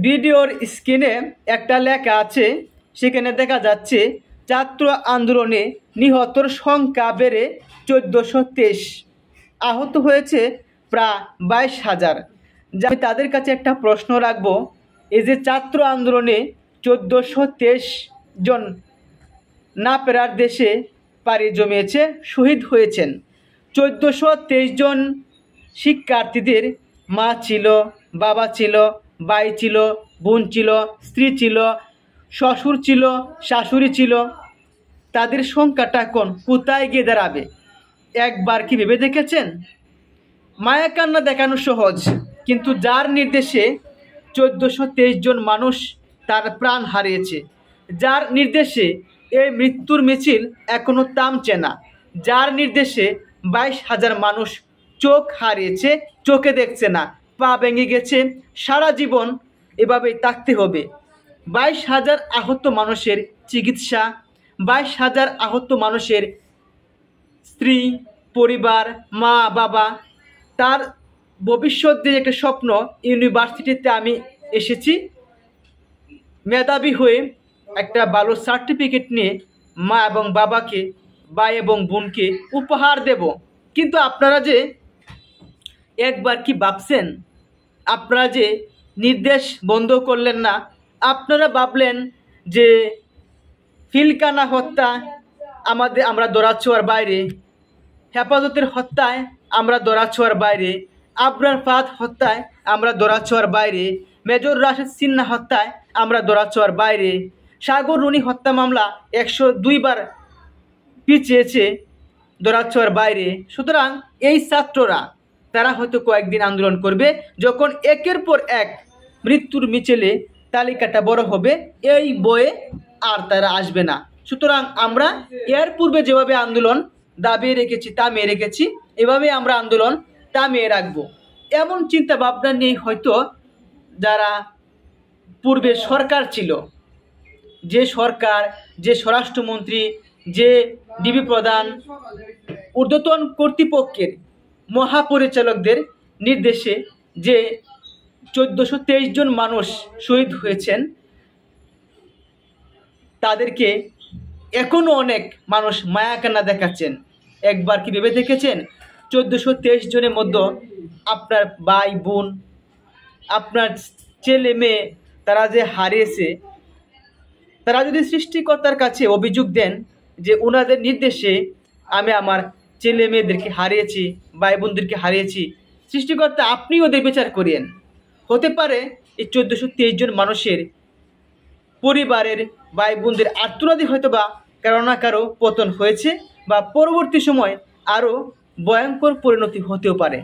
ভিডিওর স্ক্রিনে একটা লেখা আছে, সেখানে দেখা যাচ্ছে ছাত্র আন্দোলনে নিহতর সংখ্যা বেড়ে 1423, আহত হয়েছে প্রায় 22,000। আমি তাদের কাছে একটা প্রশ্ন রাখবো, এই যে ছাত্র আন্দোলনে 1423 জন না ফেরার দেশে পাড়ি জমিয়েছে, শহীদ হয়েছেন। 1423 জন শিক্ষার্থীদের মা ছিল, বাবা ছিল, ভাই ছিল, বোন ছিল, স্ত্রী ছিল, শ্বশুর ছিল, শাশুড়ি ছিল। তাদের সংখ্যাটা এখন কোথায় গিয়ে দাঁড়াবে? একবার কি ভেবে দেখেছেন? মায়া কান্না দেখানো সহজ, কিন্তু যার নির্দেশে 1423 জন মানুষ তার প্রাণ হারিয়েছে, যার নির্দেশে এই মৃত্যুর মিছিল এখনো থামছে না, যার নির্দেশে 22,000 মানুষ চোখ হারিয়েছে, চোখে দেখছে না, পা ভেঙে গেছে, সারা জীবন এভাবেই থাকতে হবে। 22,000 আহত মানুষের চিকিৎসা, 22,000 আহত মানুষের স্ত্রী, পরিবার, মা বাবা, তার ভবিষ্যতের একটা স্বপ্ন। ইউনিভার্সিটিতে আমি এসেছি মেধাবী হয়ে একটা ভালো সার্টিফিকেট নিয়ে মা এবং বাবাকে, ভাই এবং বোনকে উপহার দেব। কিন্তু আপনারা যে একবার কি ভাবছেন? আপনারা যে নির্দেশ বন্ধ করলেন না, আপনারা ভাবলেন যে ফিলকানা হত্যা আমরা ধরাছোঁয়ার বাইরে, হেফাজতের হত্যায় আমরা ধরাছোঁয়ার বাইরে, আবরার ফাহাদ হত্যায় আমরা ধরাছোঁয়ার বাইরে, মেজর রাশেদ সিনহা হত্যায় আমরা ধরাছোঁয়ার বাইরে, সাগর রুনি হত্যা মামলা 102 বার পিছিয়েছে, ধরাছোঁয়ার বাইরে। সুতরাং এই ছাত্ররা তারা হয়তো কয়েকদিন আন্দোলন করবে, যখন একের পর এক মৃত্যুর মিছিলে তালিকাটা বড় হবে, এই বয়ে আর তারা আসবে না। সুতরাং আমরা এর পূর্বে যেভাবে আন্দোলন দাবিয়ে রেখেছি, থামিয়ে রেখেছি, এভাবে আমরা আন্দোলন থামিয়ে রাখবো। এমন চিন্তা ভাবনা নিয়ে হয়তো যারা পূর্বে সরকার ছিল, যে সরকার, যে স্বরাষ্ট্রমন্ত্রী, যে ডিবি প্রধান, ঊর্ধ্বতন কর্তৃপক্ষের মহাপরিচালকদের নির্দেশে যে 1423 জন মানুষ শহীদ হয়েছেন, তাদেরকে এখনও অনেক মানুষ মায়াকান্না দেখাচ্ছেন। একবার কি ভেবে দেখেছেন 1423 জনের মধ্যে আপনার ভাই বোন, আপনার ছেলে মেয়ে তারা যে হারিয়েছে, তারা যদি সৃষ্টিকর্তার কাছে অভিযোগ দেন যে ওনাদের নির্দেশে আমি আমার ছেলে মেয়েদেরকে হারিয়েছি, ভাই বোনদেরকে হারিয়েছি, সৃষ্টিকর্তা আপনি ওদের বিচার করিয়েন। হতে পারে এই 1423 জন মানুষের পরিবারের ভাই বোনদের আত্মনাদি হয়তো বা কারো না কারো পতন হয়েছে, বা পরবর্তী সময় আরও ভয়ঙ্কর পরিণতি হতেও পারে।